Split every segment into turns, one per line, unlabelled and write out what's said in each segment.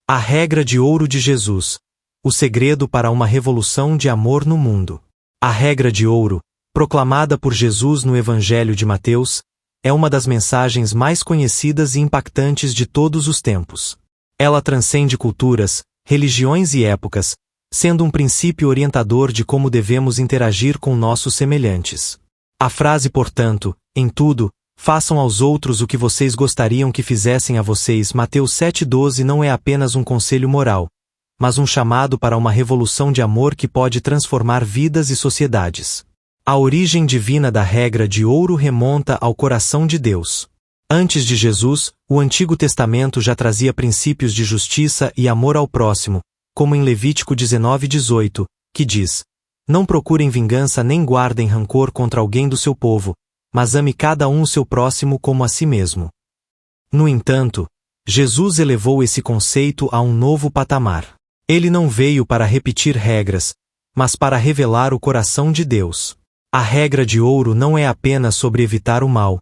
A regra de ouro de Jesus. O segredo para uma revolução de amor no mundo. A regra de ouro, proclamada por Jesus no Evangelho de Mateus, é uma das mensagens mais conhecidas e impactantes de todos os tempos. Ela transcende culturas, religiões e épocas, sendo um princípio orientador de como devemos interagir com nossos semelhantes. A frase, portanto, em tudo, façam aos outros o que vocês gostariam que fizessem a vocês, Mateus 7,12, não é apenas um conselho moral, mas um chamado para uma revolução de amor que pode transformar vidas e sociedades. A origem divina da regra de ouro remonta ao coração de Deus. Antes de Jesus, o Antigo Testamento já trazia princípios de justiça e amor ao próximo, como em Levítico 19:18, que diz: Não procurem vingança nem guardem rancor contra alguém do seu povo, mas ame cada um o seu próximo como a si mesmo. No entanto, Jesus elevou esse conceito a um novo patamar. Ele não veio para repetir regras, mas para revelar o coração de Deus. A regra de ouro não é apenas sobre evitar o mal,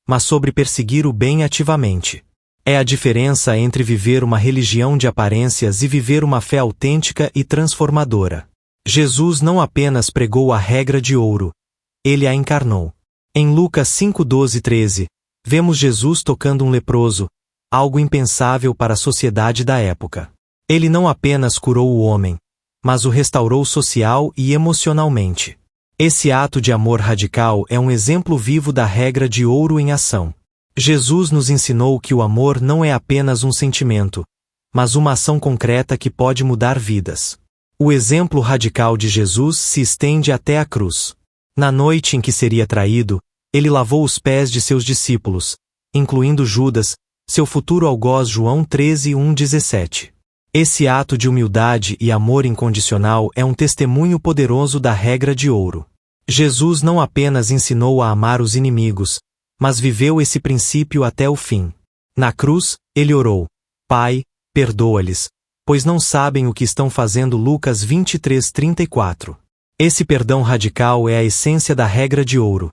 mas sobre perseguir o bem ativamente. É a diferença entre viver uma religião de aparências e viver uma fé autêntica e transformadora. Jesus não apenas pregou a regra de ouro, ele a encarnou. Em Lucas 5:12-13, vemos Jesus tocando um leproso, algo impensável para a sociedade da época. Ele não apenas curou o homem, mas o restaurou social e emocionalmente. Esse ato de amor radical é um exemplo vivo da regra de ouro em ação. Jesus nos ensinou que o amor não é apenas um sentimento, mas uma ação concreta que pode mudar vidas. O exemplo radical de Jesus se estende até a cruz. Na noite em que seria traído, ele lavou os pés de seus discípulos, incluindo Judas, seu futuro algoz. João 13:1-17. Esse ato de humildade e amor incondicional é um testemunho poderoso da regra de ouro. Jesus não apenas ensinou a amar os inimigos, mas viveu esse princípio até o fim. Na cruz, ele orou: Pai, perdoa-lhes, pois não sabem o que estão fazendo. Lucas 23:34. Esse perdão radical é a essência da regra de ouro.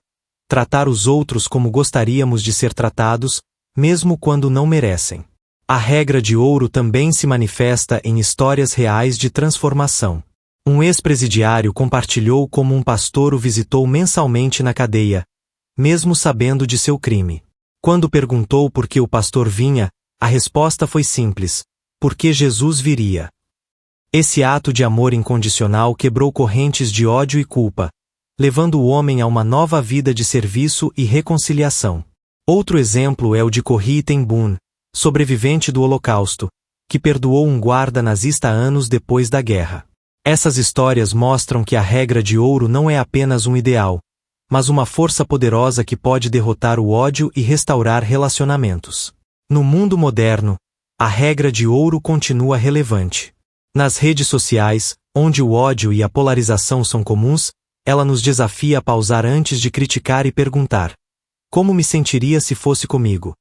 Tratar os outros como gostaríamos de ser tratados, mesmo quando não merecem. A regra de ouro também se manifesta em histórias reais de transformação. Um ex-presidiário compartilhou como um pastor o visitou mensalmente na cadeia, mesmo sabendo de seu crime. Quando perguntou por que o pastor vinha, a resposta foi simples: porque Jesus viria. Esse ato de amor incondicional quebrou correntes de ódio e culpa, levando o homem a uma nova vida de serviço e reconciliação. Outro exemplo é o de Corrie ten Boom, sobrevivente do Holocausto, que perdoou um guarda nazista anos depois da guerra. Essas histórias mostram que a regra de ouro não é apenas um ideal, mas uma força poderosa que pode derrotar o ódio e restaurar relacionamentos. No mundo moderno, a regra de ouro continua relevante. Nas redes sociais, onde o ódio e a polarização são comuns, ela nos desafia a pausar antes de criticar e perguntar: como me sentiria se fosse comigo?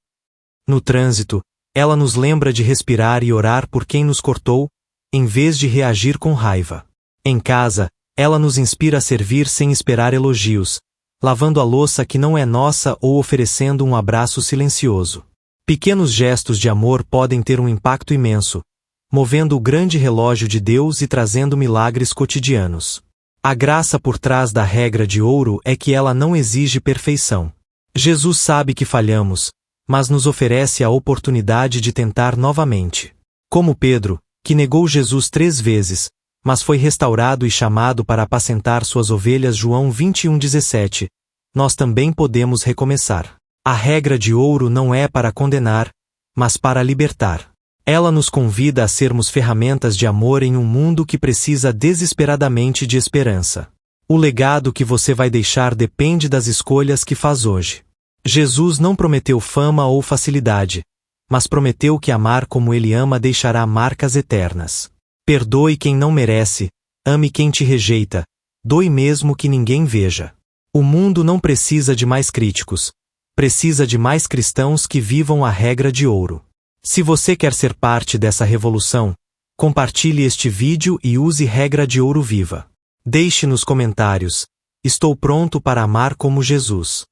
No trânsito, ela nos lembra de respirar e orar por quem nos cortou, em vez de reagir com raiva. Em casa, ela nos inspira a servir sem esperar elogios, lavando a louça que não é nossa ou oferecendo um abraço silencioso. Pequenos gestos de amor podem ter um impacto imenso, movendo o grande relógio de Deus e trazendo milagres cotidianos. A graça por trás da regra de ouro é que ela não exige perfeição. Jesus sabe que falhamos, mas nos oferece a oportunidade de tentar novamente. Como Pedro, que negou Jesus 3 vezes, mas foi restaurado e chamado para apacentar suas ovelhas. João 21:17, nós também podemos recomeçar. A regra de ouro não é para condenar, mas para libertar. Ela nos convida a sermos ferramentas de amor em um mundo que precisa desesperadamente de esperança. O legado que você vai deixar depende das escolhas que faz hoje. Jesus não prometeu fama ou facilidade, mas prometeu que amar como ele ama deixará marcas eternas. Perdoe quem não merece, ame quem te rejeita, doe mesmo que ninguém veja. O mundo não precisa de mais críticos, precisa de mais cristãos que vivam a regra de ouro. Se você quer ser parte dessa revolução, compartilhe este vídeo e use regra de ouro viva. Deixe nos comentários: estou pronto para amar como Jesus.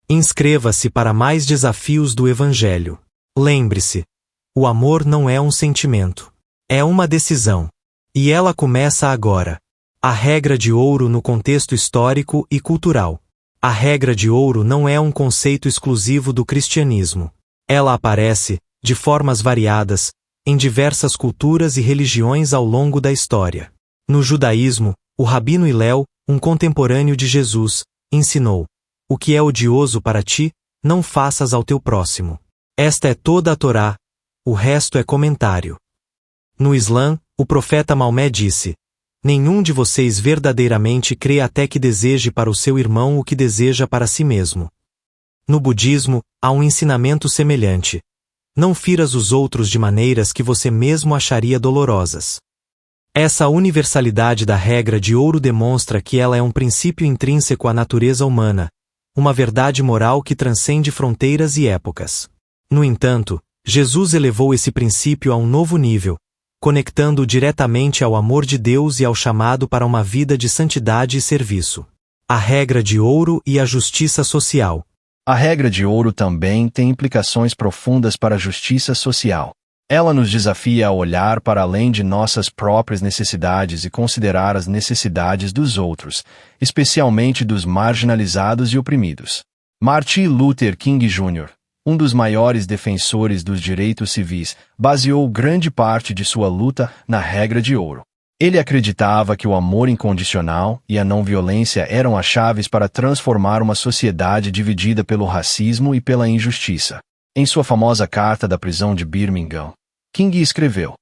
Inscreva-se para mais desafios do Evangelho. Lembre-se, O amor não é um sentimento. É uma decisão. E ela começa agora. A regra de ouro no contexto histórico e cultural. A regra de ouro não é um conceito exclusivo do cristianismo. Ela aparece, de formas variadas, em diversas culturas e religiões ao longo da história. No judaísmo, o Rabino Hillel, um contemporâneo de Jesus, ensinou: o que é odioso para ti, não faças ao teu próximo. Esta é toda a Torá, o resto é comentário. No Islã, o profeta Maomé disse: nenhum de vocês verdadeiramente crê até que deseje para o seu irmão o que deseja para si mesmo. No budismo, há um ensinamento semelhante: não firas os outros de maneiras que você mesmo acharia dolorosas. Essa universalidade da regra de ouro demonstra que ela é um princípio intrínseco à natureza humana, uma verdade moral que transcende fronteiras e épocas. No entanto, Jesus elevou esse princípio a um novo nível, conectando-o diretamente ao amor de Deus e ao chamado para uma vida de santidade e serviço. A regra de ouro e a justiça social.
A regra de ouro também tem implicações profundas para a justiça social. Ela nos desafia a olhar para além de nossas próprias necessidades e considerar as necessidades dos outros, especialmente dos marginalizados e oprimidos. Martin Luther King Jr., um dos maiores defensores dos direitos civis, baseou grande parte de sua luta na regra de ouro. Ele acreditava que o amor incondicional e a não-violência eram as chaves para transformar uma sociedade dividida pelo racismo e pela injustiça. Em sua famosa carta da prisão de Birmingham, King escreveu: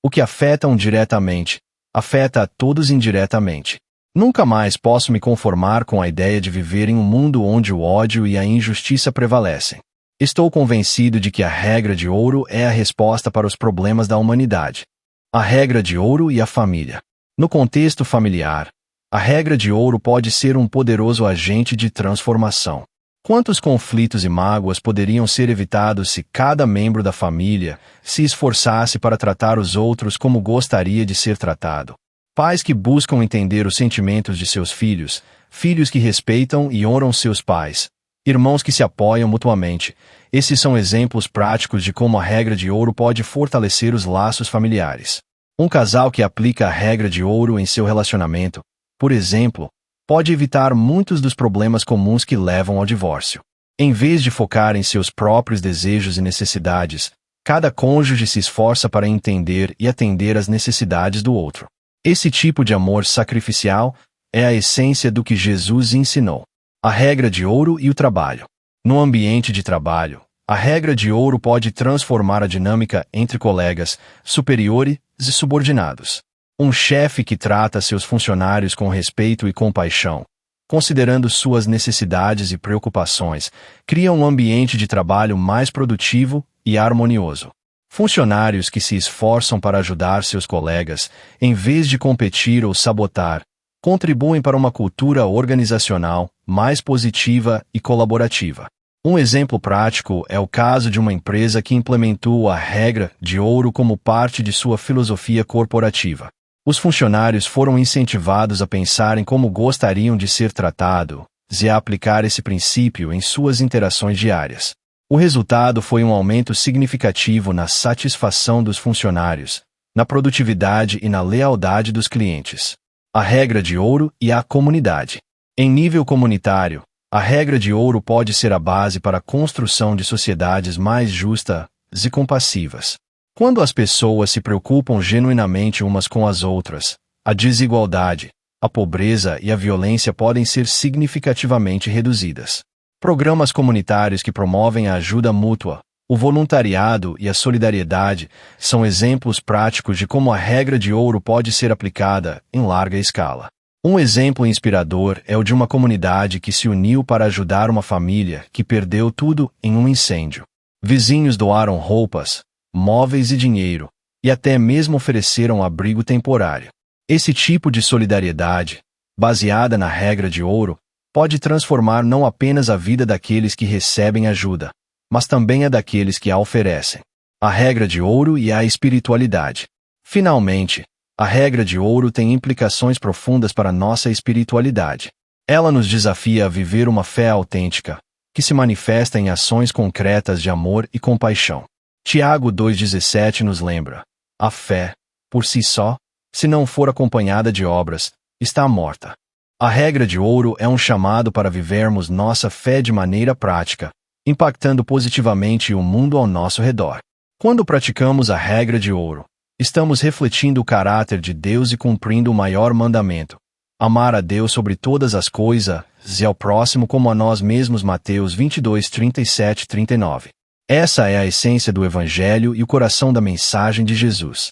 o que afeta um diretamente, afeta a todos indiretamente. Nunca mais posso me conformar com a ideia de viver em um mundo onde o ódio e a injustiça prevalecem. Estou convencido de que a regra de ouro é a resposta para os problemas da humanidade. A regra de ouro e a família. No contexto familiar, a regra de ouro pode ser um poderoso agente de transformação. Quantos conflitos e mágoas poderiam ser evitados se cada membro da família se esforçasse para tratar os outros como gostaria de ser tratado? Pais que buscam entender os sentimentos de seus filhos, filhos que respeitam e honram seus pais, irmãos que se apoiam mutuamente. Esses são exemplos práticos de como a regra de ouro pode fortalecer os laços familiares. Um casal que aplica a regra de ouro em seu relacionamento, por exemplo, pode evitar muitos dos problemas comuns que levam ao divórcio. Em vez de focar em seus próprios desejos e necessidades, cada cônjuge se esforça para entender e atender às necessidades do outro. Esse tipo de amor sacrificial é a essência do que Jesus ensinou. A regra de ouro e o trabalho. No ambiente de trabalho, a regra de ouro pode transformar a dinâmica entre colegas, superiores e subordinados. Um chefe que trata seus funcionários com respeito e compaixão, considerando suas necessidades e preocupações, cria um ambiente de trabalho mais produtivo e harmonioso. Funcionários que se esforçam para ajudar seus colegas, em vez de competir ou sabotar, contribuem para uma cultura organizacional mais positiva e colaborativa. Um exemplo prático é o caso de uma empresa que implementou a regra de ouro como parte de sua filosofia corporativa. Os funcionários foram incentivados a pensar em como gostariam de ser tratados e a aplicar esse princípio em suas interações diárias. O resultado foi um aumento significativo na satisfação dos funcionários, na produtividade e na lealdade dos clientes. A regra de ouro e a comunidade. Em nível comunitário, a regra de ouro pode ser a base para a construção de sociedades mais justas e compassivas. Quando as pessoas se preocupam genuinamente umas com as outras, a desigualdade, a pobreza e a violência podem ser significativamente reduzidas. Programas comunitários que promovem a ajuda mútua, o voluntariado e a solidariedade são exemplos práticos de como a regra de ouro pode ser aplicada em larga escala. Um exemplo inspirador é o de uma comunidade que se uniu para ajudar uma família que perdeu tudo em um incêndio. Vizinhos doaram roupas, móveis e dinheiro, e até mesmo ofereceram abrigo temporário. Esse tipo de solidariedade, baseada na regra de ouro, pode transformar não apenas a vida daqueles que recebem ajuda, mas também a daqueles que a oferecem. A regra de ouro e a espiritualidade. Finalmente, a regra de ouro tem implicações profundas para nossa espiritualidade. Ela nos desafia a viver uma fé autêntica, que se manifesta em ações concretas de amor e compaixão. Tiago 2,17 nos lembra: a fé, por si só, se não for acompanhada de obras, está morta. A regra de ouro é um chamado para vivermos nossa fé de maneira prática, impactando positivamente o mundo ao nosso redor. Quando praticamos a regra de ouro, estamos refletindo o caráter de Deus e cumprindo o maior mandamento: amar a Deus sobre todas as coisas e ao próximo como a nós mesmos. Mateus 22, 37 e 39. Essa é a essência do Evangelho e o coração da mensagem de Jesus.